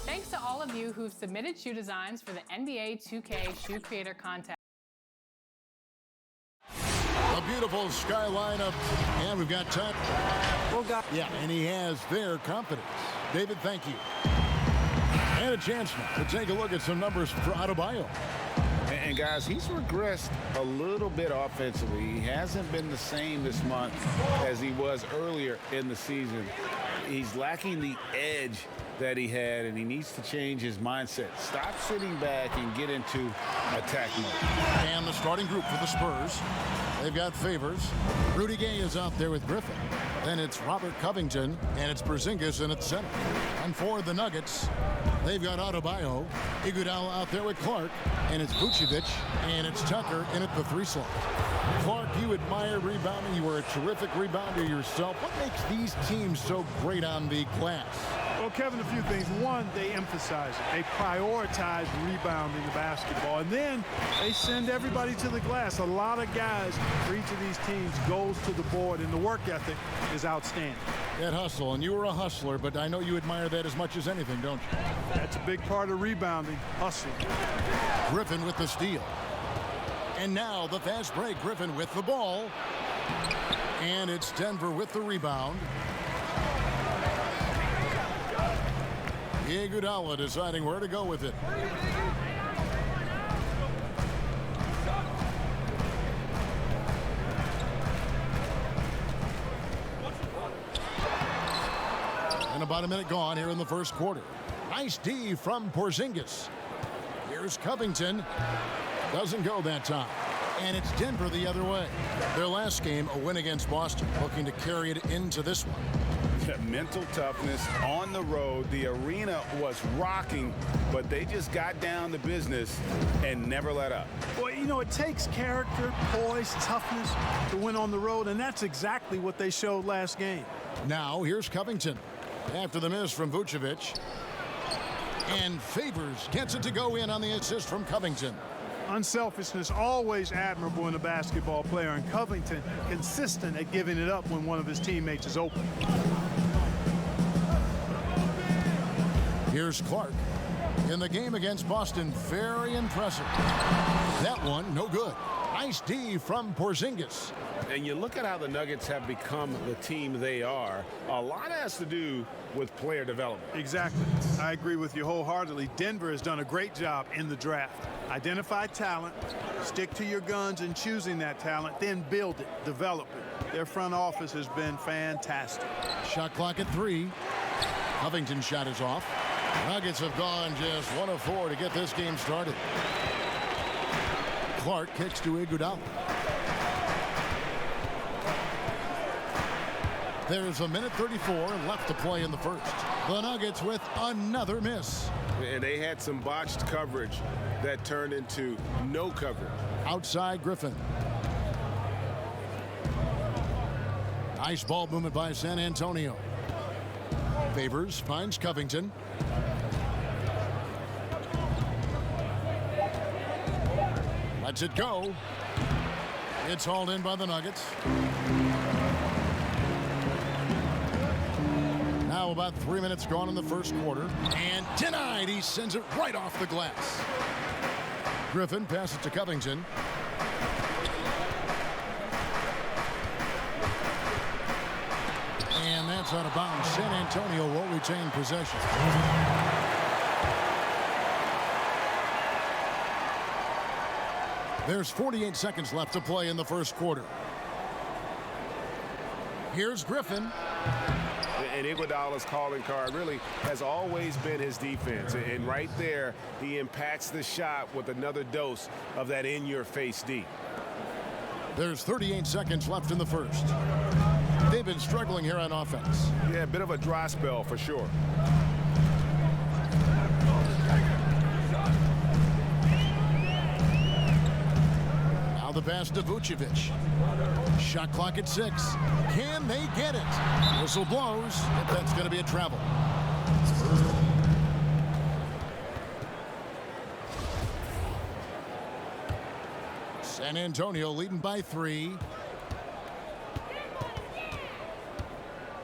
Thanks to all of you who've submitted shoe designs for the NBA 2K Shoe Creator Contest. A beautiful skyline up, and we've got time. Yeah, and he has their confidence. David, thank you. And a chance now to take a look at some numbers for Adebayo. And guys, he's regressed a little bit offensively. He hasn't been the same this month as he was earlier in the season. He's lacking the edge that he had, and he needs to change his mindset. Stop sitting back and get into attack mode. And the starting group for the Spurs, they've got Favors. Rudy Gay is out there with Griffin. Then it's Robert Covington, and it's Porzingis in at center. And for the Nuggets, they've got Adebayo, Iguodala out there with Clark, and it's Vucevic, and it's Tucker in at the 3 slot. Clark, you admire rebounding. You were a terrific rebounder yourself. What makes these teams so great on the glass? Well, Kevin, a few things. One, they emphasize it. They prioritize rebounding the basketball. And then they send everybody to the glass. A lot of guys for each of these teams goes to the board, and the work ethic is outstanding. That hustle, and you were a hustler, but I know you admire that as much as anything, don't you? That's a big part of rebounding, hustling. Griffin with the steal. And now the fast break. Griffin with the ball. And it's Denver with the rebound. Iguodala deciding where to go with it. And about a minute gone here in the first quarter. Nice D from Porzingis. Here's Covington. Doesn't go that time. And it's Denver the other way. Their last game, a win against Boston, looking to carry it into this one. Mental toughness on the road. The arena was rocking, but they just got down to business and never let up. Well, you know, it takes character, poise, toughness to win on the road, and that's exactly what they showed last game. Now, here's Covington. After the miss from Vucevic. And Favors gets it to go in on the assist from Covington. Unselfishness, always admirable in a basketball player, and Covington consistent at giving it up when one of his teammates is open. Here's Clark. In the game against Boston, very impressive. That one, no good. Nice D from Porzingis. And you look at how the Nuggets have become the team they are. A lot has to do with player development. Exactly. I agree with you wholeheartedly. Denver has done a great job in the draft. Identify talent, stick to your guns in choosing that talent, then build it, develop it. Their front office has been fantastic. Shot clock at 3. Covington's shot is off. Nuggets have gone just 1 of 4 to get this game started. Clark kicks to Iguodala. There's a minute 34 left to play in the first. The Nuggets with another miss. And they had some botched coverage that turned into no coverage. Outside Griffin. Nice ball movement by San Antonio. Favors finds Covington. Lets it go. It's hauled in by the Nuggets. Now about 3 minutes gone in the first quarter. And denied. He sends it right off the glass. Griffin passes to Covington. And that's out of bounds. San Antonio will retain possession. There's 48 seconds left to play in the first quarter. Here's Griffin. And Iguodala's calling card really has always been his defense. And right there, he impacts the shot with another dose of that in-your-face D. There's 38 seconds left in the first. They've been struggling here on offense. Yeah, a bit of a dry spell for sure. Now the pass to Vucevic. Shot clock at 6. Can they get it? Whistle blows. If that's going to be a travel. San Antonio leading by 3.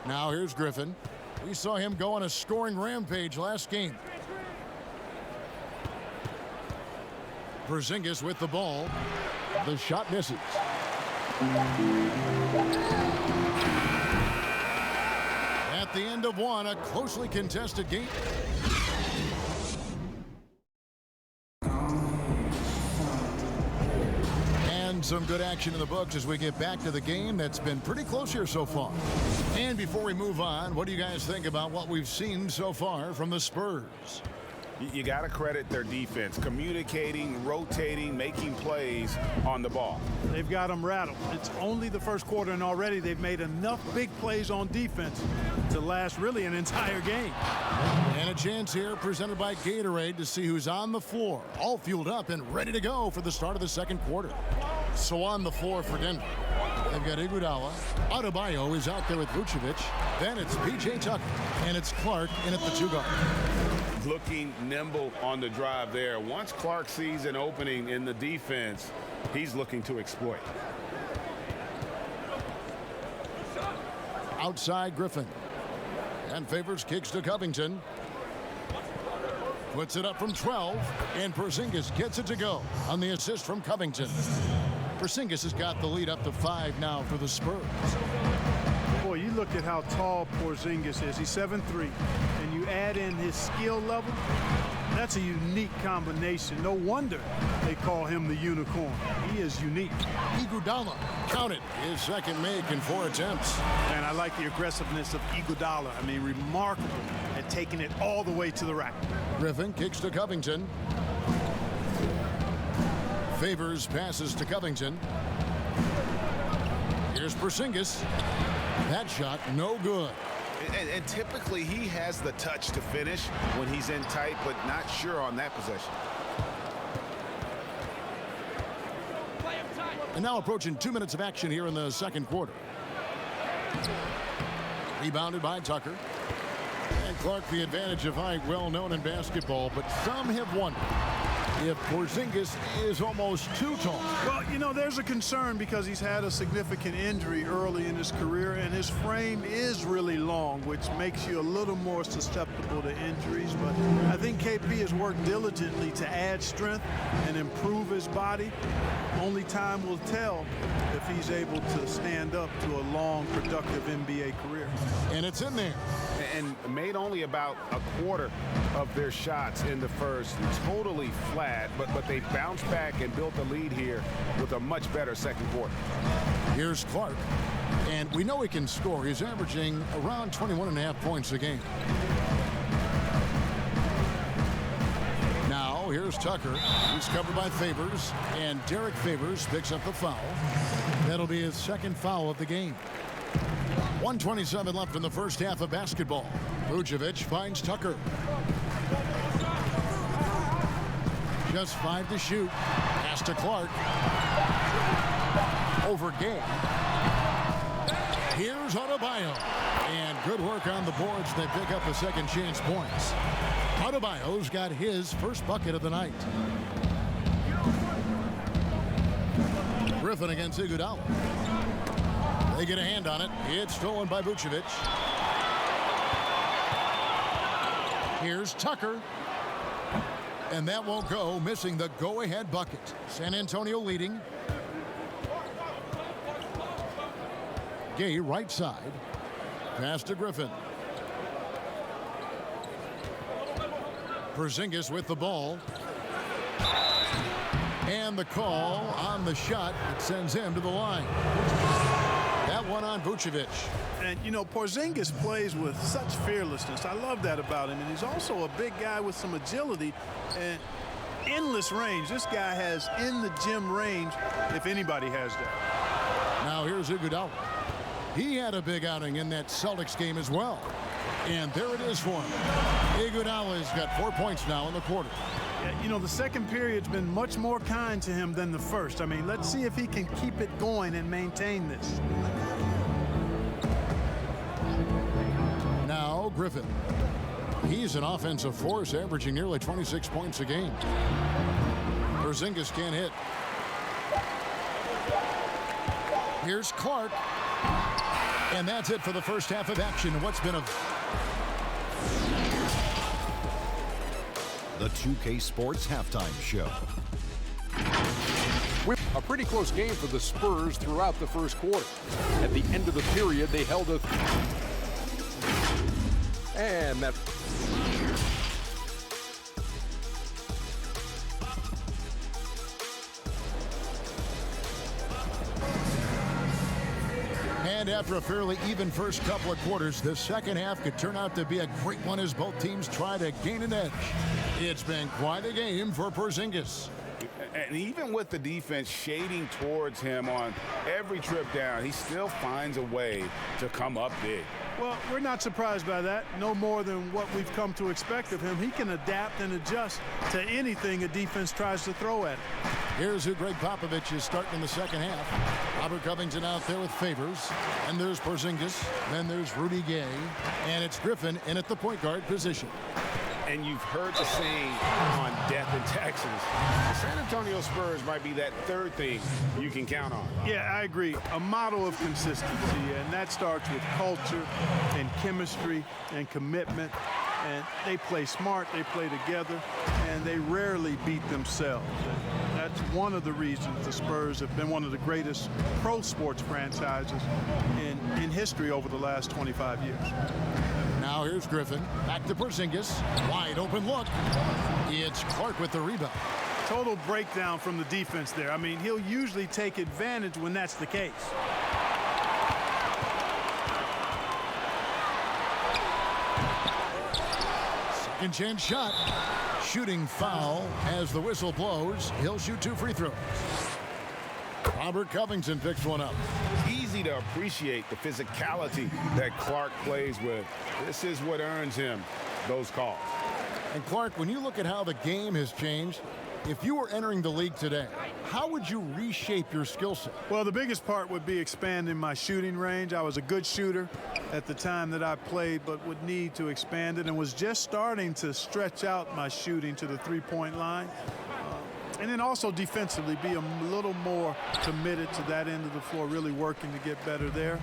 Now here's Griffin. We saw him go on a scoring rampage last game. Porzingis with the ball. The shot misses. At the end of one, a closely contested game. And some good action in the books as we get back to the game that's been pretty close here so far. And before we move on, what do you guys think about what we've seen so far from the Spurs? You got to credit their defense, communicating, rotating, making plays on the ball. They've got them rattled. It's only the first quarter, and already they've made enough big plays on defense to last really an entire game. And a chance here presented by Gatorade to see who's on the floor, all fueled up and ready to go for the start of the second quarter. So on the floor for Denver, they've got Iguodala. Adebayo is out there with Vucevic. Then it's P.J. Tucker, and it's Clark in at the 2 guard. Looking nimble on the drive there. Once Clark sees an opening in the defense, he's looking to exploit. Outside Griffin. And favors kicks to Covington. Puts it up from 12, and Porzingis gets it to go on the assist from Covington. Porzingis has got the lead up to 5 now for the Spurs. Boy, you look at how tall Porzingis is. He's 7'3", and you add in his skill level, that's a unique combination. No wonder they call him the unicorn. He is unique. Iguodala counted his second make in 4 attempts. And I like the aggressiveness of Iguodala. I mean, remarkable at taking it all the way to the rack. Griffin kicks to Covington. Favors passes to Covington. Here's Porzingis. That shot no good. And typically he has the touch to finish when he's in tight, but not sure on that possession. And now approaching 2 minutes of action here in the second quarter. Rebounded by Tucker. And Clark, the advantage of height, well known in basketball, but some have wondered if Porzingis is almost too tall. Well, you know, there's a concern because he's had a significant injury early in his career, and his frame is really long, which makes you a little more susceptible to injuries. But I think KP has worked diligently to add strength and improve his body. Only time will tell if he's able to stand up to a long, productive NBA career. And it's in there. And made only about a quarter of their shots in the first. Totally flat, but they bounced back and built a lead here with a much better second quarter. Here's Clark. And we know he can score. He's averaging around 21.5 points a game. Now, here's Tucker. He's covered by Favors. And Derek Favors picks up the foul. That'll be his second foul of the game. 1:27 left in the first half of basketball. Vucevic finds Tucker. Just 5 to shoot. Pass to Clark. Over Gay. Here's Adebayo. And good work on the boards. They pick up the second chance points. Adebayo's got his first bucket of the night. Griffin against Iguodala. They get a hand on it. It's stolen by Vucevic. Here's Tucker. And that won't go, missing the go-ahead bucket. San Antonio leading. Gay right side. Pass to Griffin. Porzingis with the ball. And the call on the shot that sends him to the line. That one on Vucevic. And, you know, Porzingis plays with such fearlessness. I love that about him. And he's also a big guy with some agility and endless range. This guy has in the gym range, if anybody has that. Now here's Iguodala. He had a big outing in that Celtics game as well. And there it is for him. Iguodala's got 4 points now in the quarter. You know, the second period's been much more kind to him than the first. I mean, let's see if he can keep it going and maintain this. Now Griffin. He's an offensive force, averaging nearly 26 points a game. Porzingis can't hit. Here's Clark. And that's it for the first half of action. What's been the 2K Sports Halftime Show. A pretty close game for the Spurs throughout the first quarter. At the end of the period, they held a... And that... And after a fairly even first couple of quarters, the second half could turn out to be a great one as both teams try to gain an edge. It's been quite a game for Porzingis. And even with the defense shading towards him on every trip down, he still finds a way to come up big. Well, we're not surprised by that. No more than what we've come to expect of him. He can adapt and adjust to anything a defense tries to throw at him. Here's who Greg Popovich is starting in the second half. Robert Covington out there with Favors. And there's Porzingis. Then there's Rudy Gay. And it's Griffin in at the point guard position. And you've heard the saying on Death in Texas, the San Antonio Spurs might be that third thing you can count on. Yeah, I agree. A model of consistency, and that starts with culture and chemistry and commitment. And they play smart, they play together, and they rarely beat themselves. And that's one of the reasons the Spurs have been one of the greatest pro sports franchises in history over the last 25 years. Now here's Griffin. Back to Porzingis. Wide open look. It's Clark with the rebound. Total breakdown from the defense there. I mean, he'll usually take advantage when that's the case. Second chance shot. Shooting foul as the whistle blows. He'll shoot 2 free throws. Robert Covington picks one up. Easy to appreciate the physicality that Clark plays with. This is what earns him those calls. And Clark, when you look at how the game has changed, if you were entering the league today, how would you reshape your skill set? Well, the biggest part would be expanding my shooting range. I was a good shooter at the time that I played, but would need to expand it and was just starting to stretch out my shooting to the three-point line. And then also defensively, be a little more committed to that end of the floor, really working to get better there.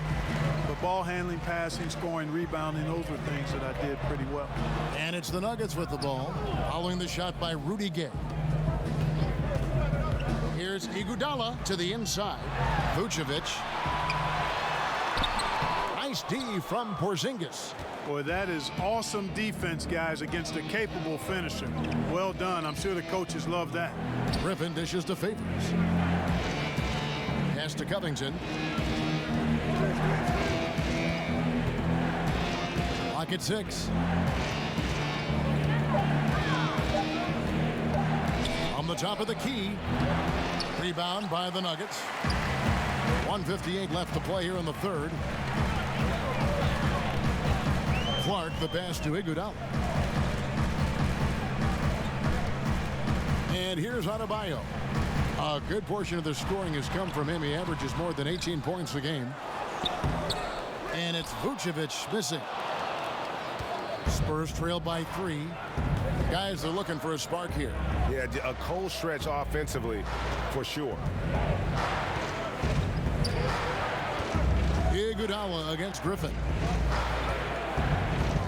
But ball handling, passing, scoring, rebounding, those were things that I did pretty well. And it's the Nuggets with the ball, following the shot by Rudy Gay. Here's Iguodala to the inside. Vucevic. Nice D from Porzingis. Boy, that is awesome defense, guys, against a capable finisher. Well done. I'm sure the coaches love that. Griffin dishes to Favors. Pass to Covington. Clock at 6. On the top of the key. Rebound by the Nuggets. 1:58 left to play here in the third. Clark, the pass to Iguodala. And here's Adebayo. A good portion of the scoring has come from him. He averages more than 18 points a game. And it's Vucevic missing. Spurs trail by 3. Guys are looking for a spark here. Yeah, a cold stretch offensively for sure. Iguodala against Griffin.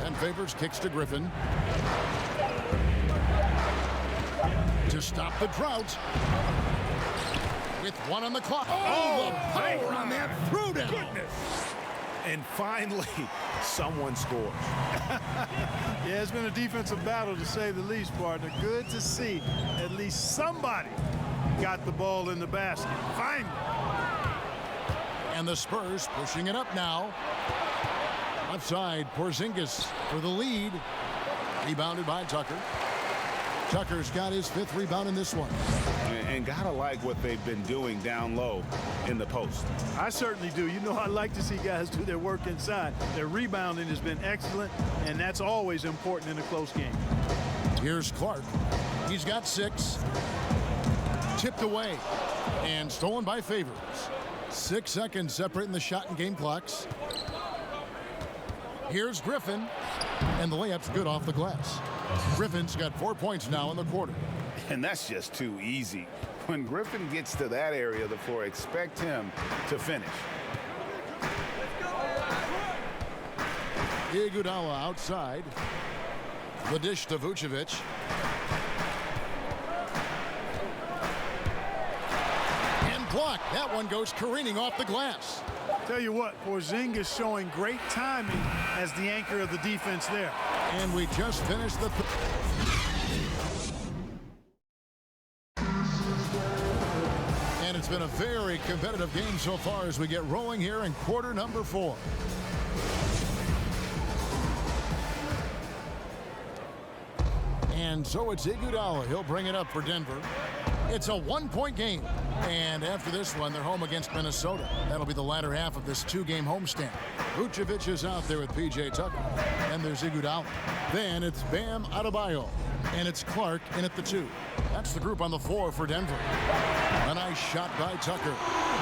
And Favors kicks to Griffin. To stop the drought. With 1 on the clock. Oh, the power on that throwdown. Goodness. And finally, someone scores. Yeah, it's been a defensive battle to say the least, partner. Good to see at least somebody got the ball in the basket. Finally. And the Spurs pushing it up now. Left side, Porzingis for the lead. Rebounded by Tucker. Tucker's got his 5th rebound in this one. And gotta like what they've been doing down low in the post. I certainly do. You know, I like to see guys do their work inside. Their rebounding has been excellent, and that's always important in a close game. Here's Clark. He's got 6. Tipped away and stolen by Favors. 6 seconds separating the shot and game clocks. Here's Griffin, and the layup's good off the glass. Griffin's got 4 points now in the quarter. And that's just too easy. When Griffin gets to that area of the floor, expect him to finish. Iguodala outside. The dish to Vucevic. And blocked. That one goes careening off the glass. Tell you what, Porzingis showing great timing as the anchor of the defense there. And we just finished the... And it's been a very competitive game so far as we get rolling here in quarter number 4. And so it's Iguodala. He'll bring it up for Denver. It's a 1-point game. And after this one, they're home against Minnesota. That'll be the latter half of this 2-game homestand. Vucevic is out there with P.J. Tucker. And there's Iguodala. Then it's Bam Adebayo. And it's Clark in at the 2. That's the group on the floor for Denver. A nice shot by Tucker.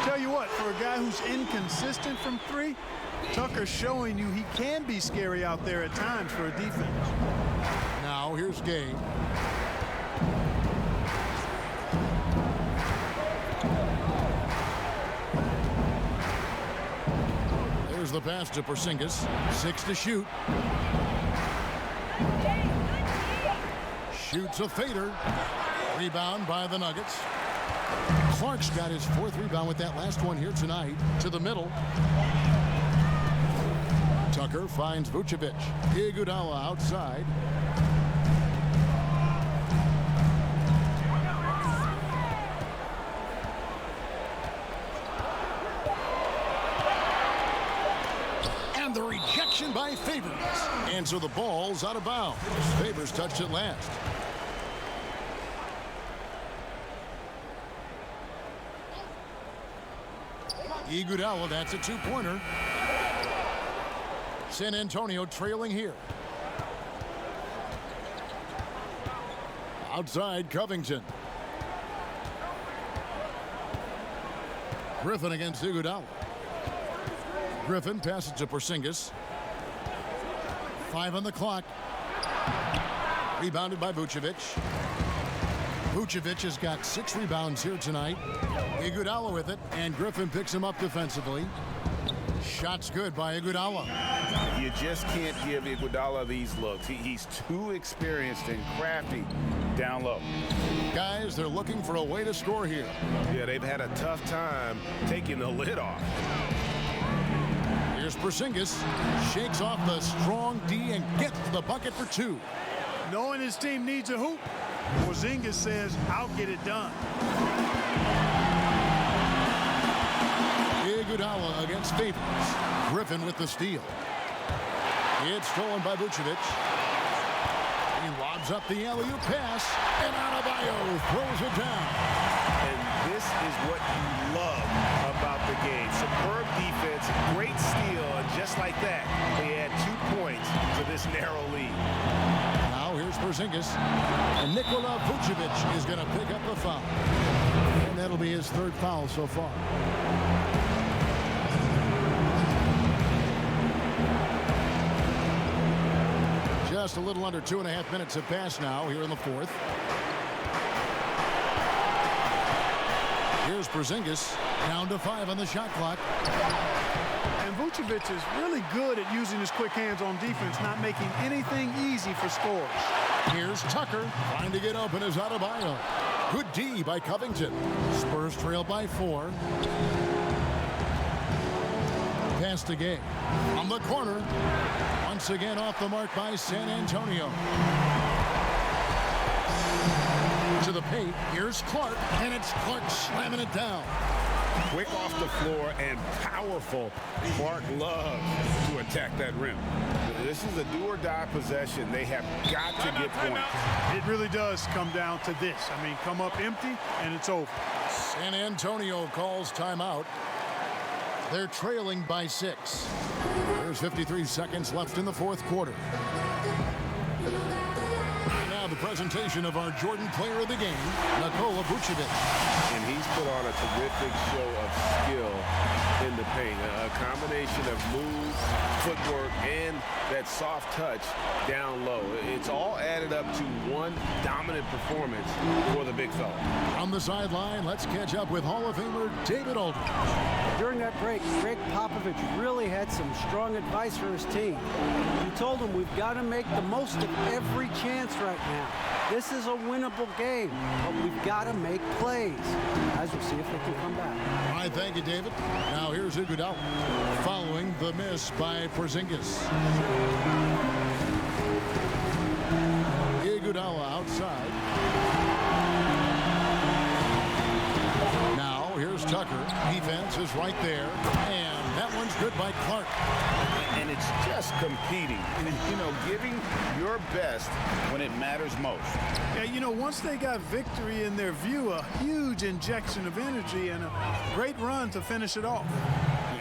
Tell you what, for a guy who's inconsistent from 3, Tucker's showing you he can be scary out there at times for a defense. Now here's Gay. There's the pass to Porzingis. 6 to shoot. Shoots a fader. Rebound by the Nuggets. Clark's got his 4th rebound with that last one here tonight. To the middle. Tucker finds Vucevic. Iguodala outside. And the rejection by Favors. And so the ball's out of bounds. Favors touched it last. Iguodala, that's a 2-pointer. San Antonio trailing here. Outside, Covington. Griffin against Iguodala. Griffin passes to Porzingis. 5 on the clock. Rebounded by Vucevic. Vucevic has got 6 rebounds here tonight. Iguodala with it, and Griffin picks him up defensively. Shot's good by Iguodala. You just can't give Iguodala these looks. He's too experienced and crafty down low. Guys, they're looking for a way to score here. Yeah, they've had a tough time taking the lid off. Here's Porzingis. Shakes off the strong D and gets the bucket for 2. Knowing his team needs a hoop, Porzingis says, I'll get it done. Iguodala against Favors. Griffin with the steal. It's stolen by Vucevic. He lobs up the alley-oop pass, and Adebayo throws it down. And this is what you love about the game. Superb defense, great steal, and just like that, they add 2 points to this narrow lead. Now here's Porzingis, and Nikola Vucevic is going to pick up the foul. And that'll be his 3rd foul so far. Just a little under 2.5 minutes have passed now here in the 4th. Here's Porzingis, down to 5 on the shot clock. And Vucevic is really good at using his quick hands on defense, not making anything easy for scores. Here's Tucker, trying to get open as Adebayo. Good D by Covington. Spurs trail by 4. Pass to Gay. On the corner. Once again off the mark by San Antonio. To the paint. Here's Clark. And it's Clark slamming it down. Quick off the floor and powerful. Clark loves to attack that rim. This is a do-or-die possession. They have got to get points. It really does come down to this. I mean, come up empty, and it's over. San Antonio calls timeout. They're trailing by 6. There's 53 seconds left in the 4th quarter. Now the presentation of our Jordan Player of the Game, Nikola Vucevic. And he's put on a terrific show of skill in the paint. A combination of move, footwork, and that soft touch down low. It's all added up to one dominant performance for the big fella. On the sideline, let's catch up with Hall of Famer David Aldridge. During that break, Greg Popovich really had some strong advice for his team. He told them we've got to make the most of every chance right now. This is a winnable game, but we've got to make plays. Guys, we'll see if they can come back. All right, thank you, David. Now here's Iguodala following the miss by Porzingis. Iguodala outside. Now here's Tucker. Defense is right there, and that one's good by Clark. And it's just competing, you know, giving your best when it matters most. Yeah, you know, once they got victory in their view, a huge injection of energy and a great run to finish it off.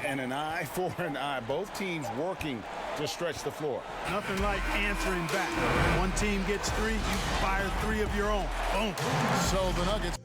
And an eye for an eye. Both teams working to stretch the floor. Nothing like answering back. One team gets three, you fire three of your own. Boom. So the Nuggets